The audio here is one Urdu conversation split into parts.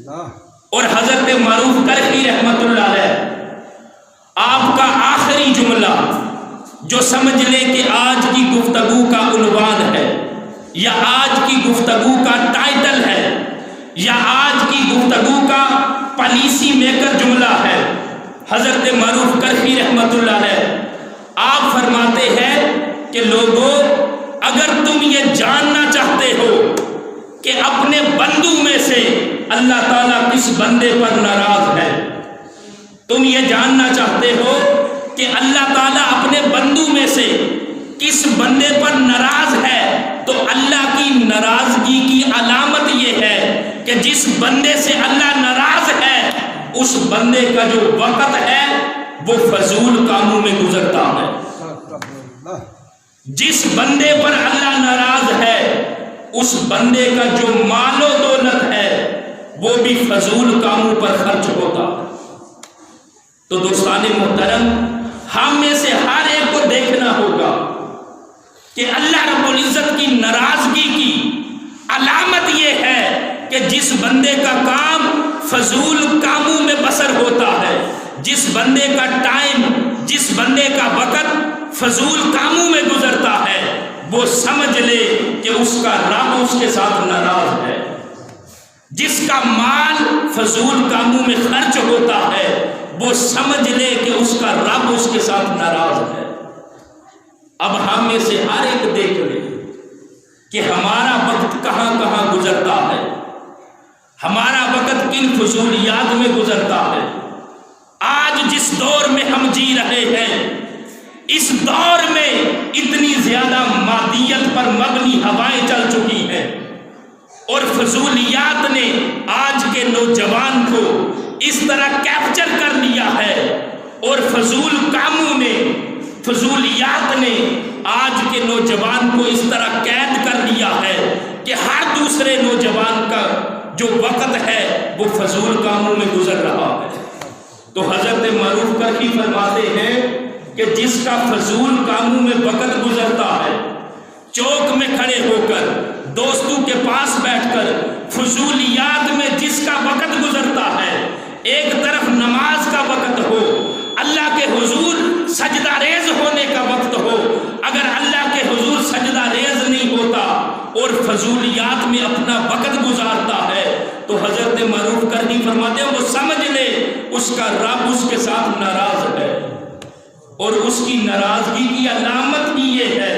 اور حضرت معروف کرخی رحمت اللہ علیہ آپ کا آخری جملہ جو سمجھ لے کہ آج کی گفتگو کا عنوان ہے یا آج کی گفتگو کا ٹائٹل ہے یا آج کی گفتگو کا پالیسی میکر جملہ ہے، حضرت معروف کرخی رحمت اللہ علیہ آپ فرماتے ہیں کہ لوگوں، اگر تم یہ جاننا چاہتے ہو کہ اپنے بندوں میں سے اللہ تعالیٰ کس بندے پر ناراض ہے، تم یہ جاننا چاہتے ہو کہ اللہ تعالیٰ اپنے بندوں میں سے کس بندے پر ناراض ہے، تو اللہ کی ناراضگی کی علامت یہ ہے کہ جس بندے سے اللہ ناراض ہے اس بندے کا جو وقت ہے وہ فضول کاموں میں گزرتا ہے۔ جس بندے پر اللہ ناراض ہے اس بندے کا جو مال و دولت ہے وہ بھی فضول کاموں پر خرچ ہوتا ہے۔ تو دوستان محترم، ہم میں سے ہر ایک کو دیکھنا ہوگا کہ اللہ رب العزت کی ناراضگی کی علامت یہ ہے کہ جس بندے کا کام فضول کاموں میں بسر ہوتا ہے، جس بندے کا ٹائم، جس بندے کا وقت فضول کاموں میں گزرتا ہے، وہ سمجھ لے کہ اس کا رب اس کے ساتھ ناراض ہے۔ جس کا مال فضول کاموں میں خرچ ہوتا ہے وہ سمجھ لے کہ اس کا رب اس کے ساتھ ناراض ہے۔ اب ہم میں سے ہر ایک دیکھ لے کہ ہمارا وقت کہاں کہاں گزرتا ہے، ہمارا وقت کن فضولیات میں گزرتا ہے۔ آج جس دور میں ہم جی رہے ہیں، اس دور میں اتنی زیادہ مادیت پر مبنی ہوائیں چل چکی ہیں اور فضولیات نے آج کے نوجوان کو اس طرح کیپچر کر لیا ہے، اور فضول کاموں نے، فضولیات نے آج کے نوجوان کو اس طرح قید کر لیا ہے کہ ہر دوسرے نوجوان کا جو وقت ہے وہ فضول کاموں میں گزر رہا ہے۔ تو حضرت معروف کرخی فرماتے ہیں کہ جس کا فضول کاموں میں وقت گزرتا ہے، چوک میں کھڑے ہو کر، دوستوں کے پاس بیٹھ کر فضولیات میں جس کا وقت گزرتا ہے، ایک طرف نماز کا وقت ہو، اللہ کے حضور سجدہ ریز ہونے کا وقت ہو، اگر اللہ کے حضور سجدہ ریز نہیں ہوتا اور فضولیات میں اپنا وقت گزارتا ہے تو حضرت معروف کرخی فرماتے ہیں وہ سمجھ لے اس کا رب اس کے ساتھ ناراض ہے، اور اس کی ناراضگی کی علامت ہی یہ ہے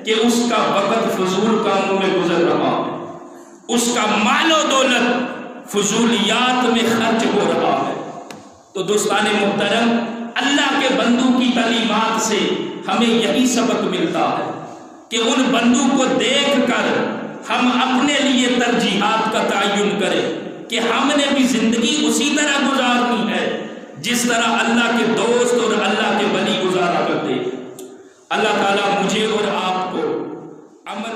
کہ اس کا وقت فضول کاموں میں گزر رہا ہے، اس کا مال و دولت فضولیات میں خرچ ہو رہا ہے۔ تو دوستان محترم، اللہ کے بندوں کی تعلیمات سے ہمیں یہی سبق ملتا ہے کہ ان بندوں کو دیکھ کر ہم اپنے لیے ترجیحات کا تعین کریں کہ ہم نے بھی زندگی اسی طرح گزارنی ہے جس طرح اللہ کے دوست اور اللہ کے ولی گزارا کرتے۔ اللہ تعالیٰ مجھے اور آپ کو عمل